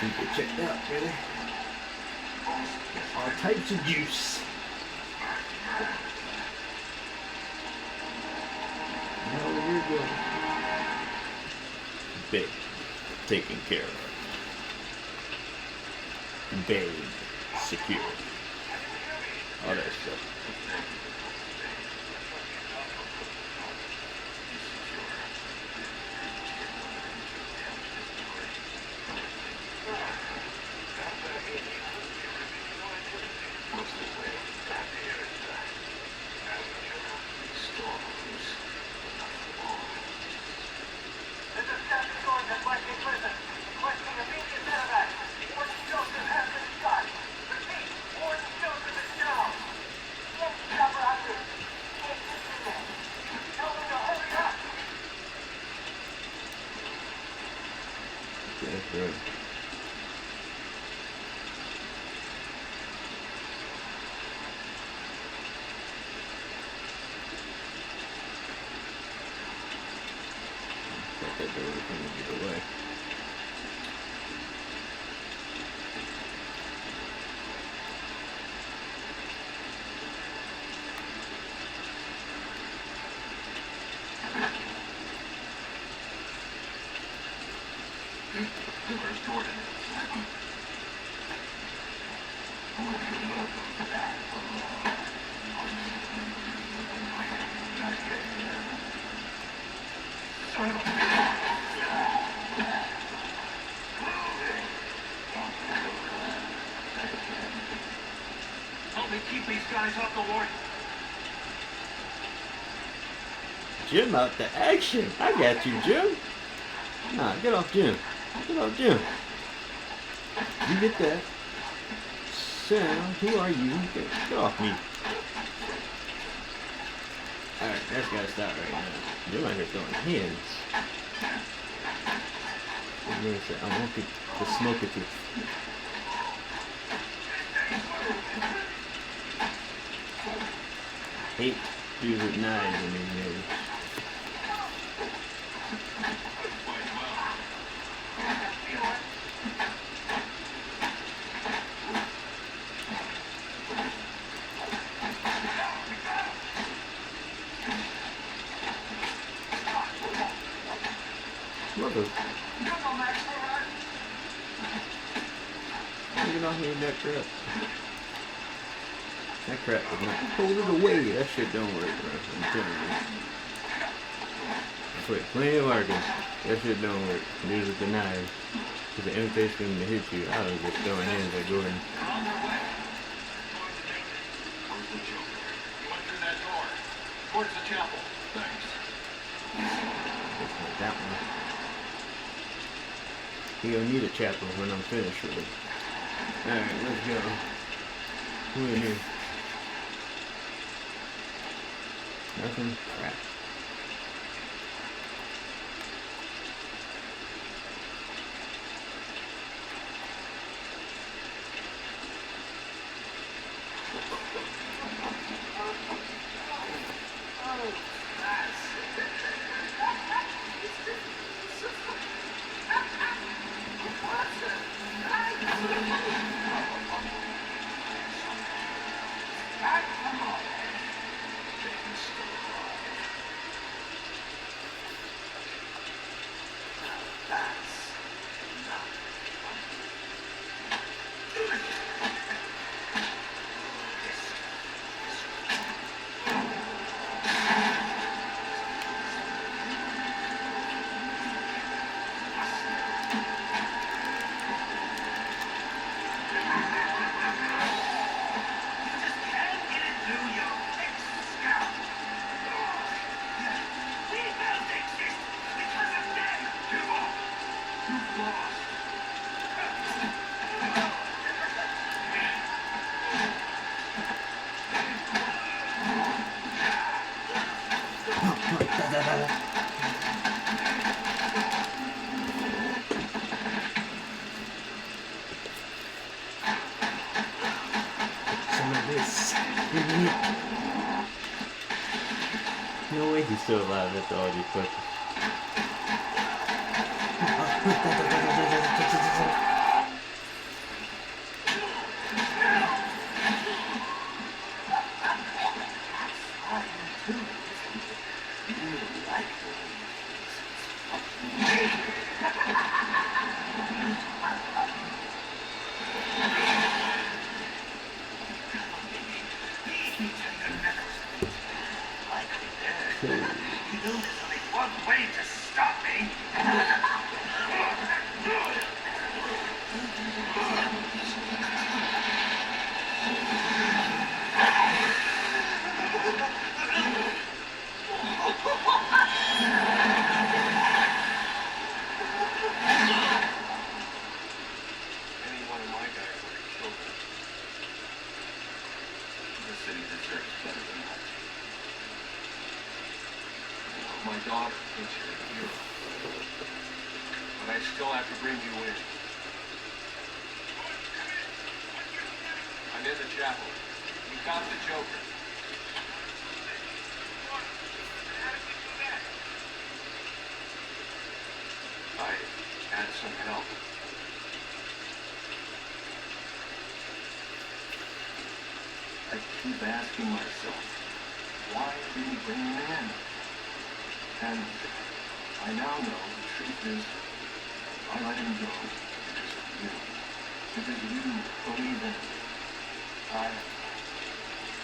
Keep it checked out, really. All types of juice. Now we're going. Big. Taken care of. Big. Secure. All that stuff. That's good. Got that door open and get away. Where's Jordan? Help me keep these guys off the warden. Jim out to action. I got you, Jim. Nah, get off Jim. Get off Jim. You get that. Sam, who are you? Get off me. Alright, that's gotta stop right now. Jim out here throwing hands. I want the smoke at you. Hate dudes with knives in these movies. Mother. Get off me in that crap. That crap is not. Hold it away. That shit don't work, bro. I'm telling you. I put plenty of work in. That shit don't work. Dudes with the knives. Because the invitation to hit you, I was just throwing hands at Gordon. Towards the chapel. Thanks. Just like that one. He gonna need a chapel when I'm finished with it. Alright, let's go. Who in here? Nothing? Crap. No way he's still alive after all these questions. still have to bring you in. I'm in the chapel. You got the Joker. I had some help. I keep asking myself, why did he bring me in? And I now know the truth is, I let him go because of you. Because you believe in me.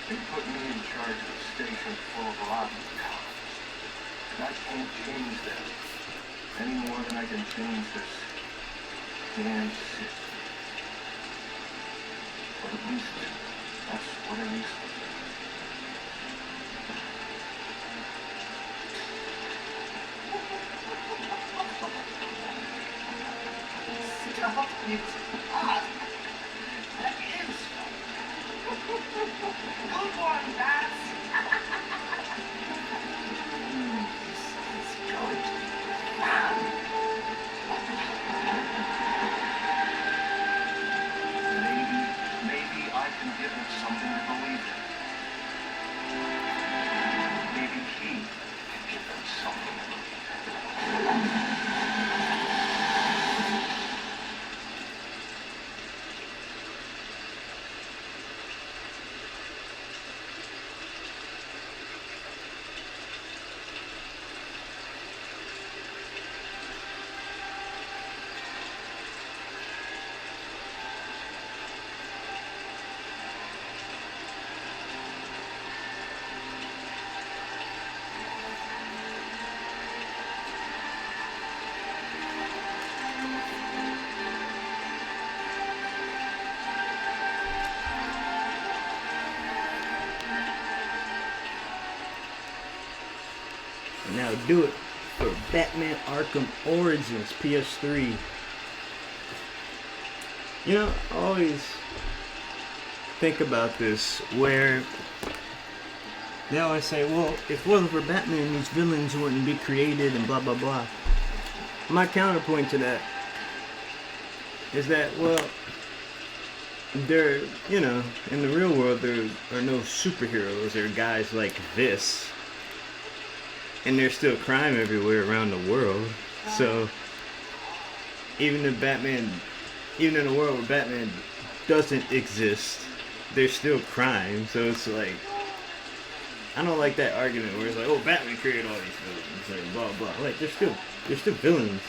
They put me in charge of a station full of rotten cops. And I can't change them any more than I can change this damn city. But at least that's what it is. Stop it. Ah, that is. Good one, Bats. This is going to be fun. Maybe I can give him something to believe in. Maybe he can give him something to believe in. And now do it for Batman Arkham Origins PS3. You know, I always think about this where they always say, well, if it wasn't for Batman, these villains wouldn't be created and blah, blah, blah. My counterpoint to that is that, well, there, you know, in the real world, there are no superheroes. There are guys like this. And there's still crime everywhere around the world. So, even in a world where Batman doesn't exist, there's still crime. So it's like, I don't like that argument where it's like, oh, Batman created all these villains, and blah, blah. Like, there's still villains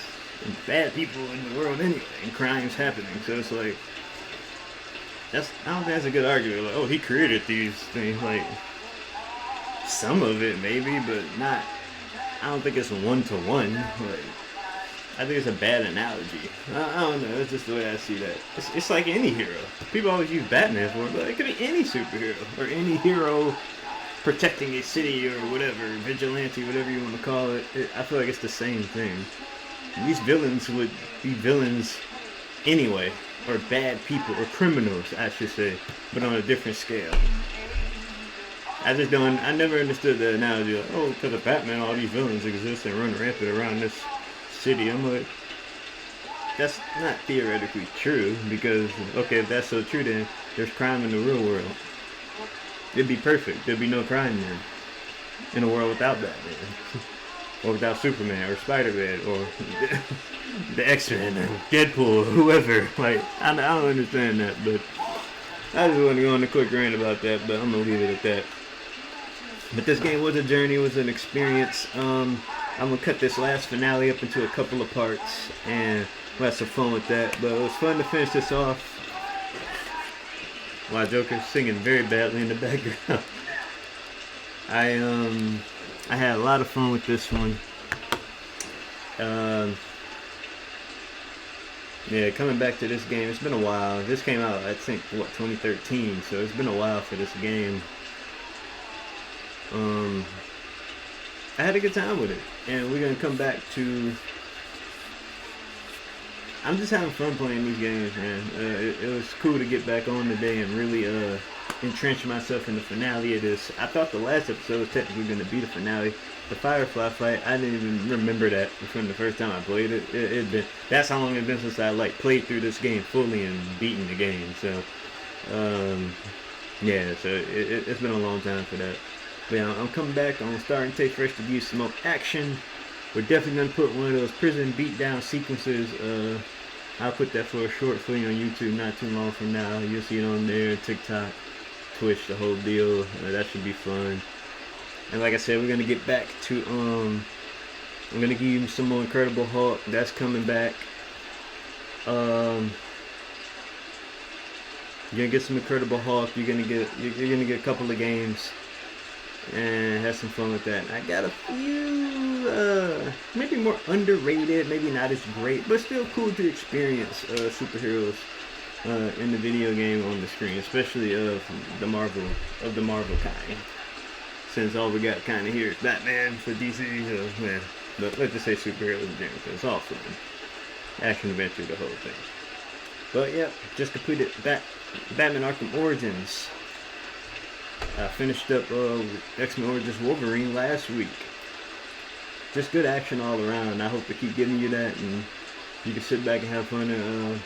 and bad people in the world anyway, and crime's happening. So it's like, I don't think that's a good argument. Like, oh, he created these things. Like, some of it maybe, but not. I don't think it's one-to-one. Like, I think it's a bad analogy. I don't know. That's just the way I see that. It's like any hero. People always use Batman for it, but it could be any superhero or any hero protecting a city or whatever, vigilante, whatever you want to call it. I feel like it's the same thing. These villains would be villains anyway, or bad people, or criminals, I should say, but on a different scale. I never understood the analogy, like, oh, because of Batman, all these villains exist and run rampant around this city. I'm like, that's not theoretically true, because, okay, if that's so true, then there's crime in the real world. It'd be perfect. There'd be no crime then, in a world without Batman, or without Superman, or Spider-Man, or the X-Men, or Deadpool, or whoever. Like, I don't understand that, but I just want to go on a quick rant about that, but I'm going to leave it at that. But this game was a journey, it was an experience. I'm going to cut this last finale up into a couple of parts, and we'll have some fun with that. But it was fun to finish this off. Wow, Joker's singing very badly in the background. I had a lot of fun with this one. Yeah, coming back to this game, it's been a while. This came out, I think, 2013, so it's been a while for this game. I had a good time with it, and we're gonna come back to I'm just having fun playing these games, man. It was cool to get back on today and really entrench myself in the finale of this. I thought the last episode was technically going to be the finale. The Firefly fight, I didn't even remember that from the first time I played it. That's how long it's been since I played through this game fully and beaten the game. So, yeah, so it's been a long time for that. But yeah, I'm coming back on Starting Take Fresh to give you some more action. We're definitely going to put one of those prison beatdown sequences. I'll put that for a short for you on YouTube not too long from now. You'll see it on there, TikTok, Twitch, the whole deal. That should be fun. And like I said, we're going to get back to, I'm going to give you some more Incredible Hulk. That's coming back. You're going to get some Incredible Hulk. You're going to get a couple of games. And have some fun with that. I got a few, maybe more underrated, maybe not as great, but still cool to experience superheroes in the video game on the screen, especially of the Marvel kind. Since all we got kind of here is Batman for DC, man. But let's just say superheroes in general, because it's all fun. Action adventure, the whole thing. But yeah, just completed Batman ARKHAM Origins. I finished up X-Men Origins Wolverine last week. Just good action all around. I hope to keep giving you that, and you can sit back and have fun and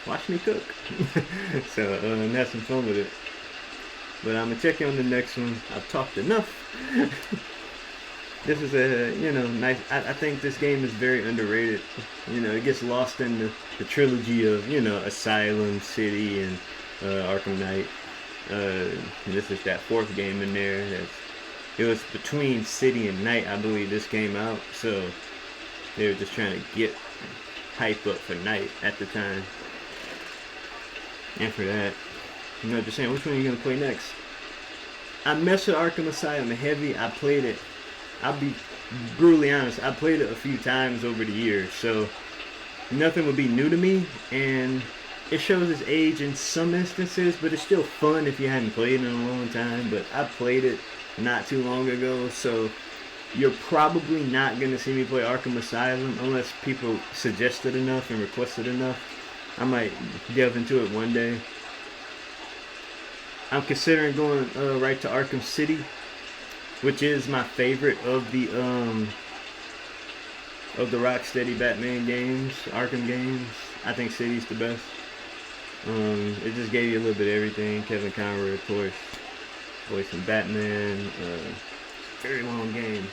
watch me cook. So and have some fun with it. But I'm gonna check you on the next one. I've talked enough. This is a nice. I think this game is very underrated. It gets lost in the trilogy of Asylum, City, and Arkham Knight. This is that fourth game in there. It was between City and Night, I believe this came out, so they were just trying to get hype up for Night at the time. And for that, just saying, which one are you gonna play next? I messed with Arkham Asylum heavy. I played it. I'll be brutally honest. I played it a few times over the years, so nothing would be new to me, and it shows its age in some instances, but it's still fun if you hadn't played it in a long time. But I played it not too long ago, so you're probably not going to see me play Arkham Asylum unless people suggested enough and requested enough. I might delve into it one day. I'm considering going right to Arkham City, which is my favorite of the Rocksteady Batman games, Arkham games. I think City's the best. It just gave you a little bit of everything. Kevin Conroy, of course, voicing Batman. Very long game.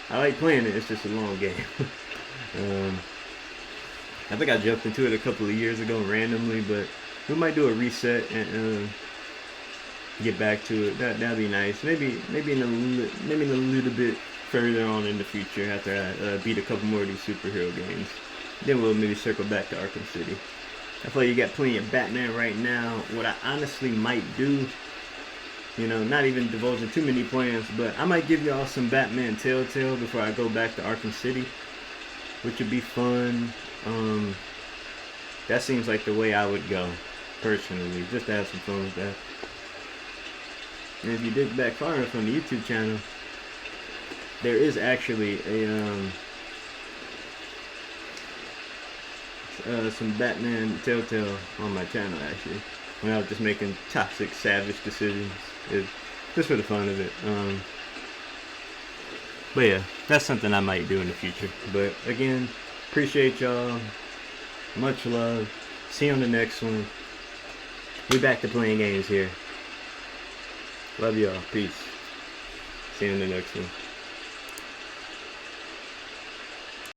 I like playing it. It's just a long game. I think I jumped into it a couple of years ago randomly, but we might do a reset and get back to it. That'd be nice. Maybe in a little bit further on in the future after I beat a couple more of these superhero games. Then we'll maybe circle back to Arkham City. I feel like you got plenty of Batman right now. What I honestly might do, not even divulging too many plans, but I might give y'all some Batman Telltale before I go back to Arkham City, which would be fun. That seems like the way I would go, personally, just to have some fun with that. And if you dig back far enough on the YouTube channel, there is actually some Batman Telltale on my channel, actually, when I was just making toxic, savage decisions. Just for the fun of it. But yeah, that's something I might do in the future. But again, appreciate y'all. Much love. See you on the next one. We back to playing games here. Love y'all. Peace. See you in the next one.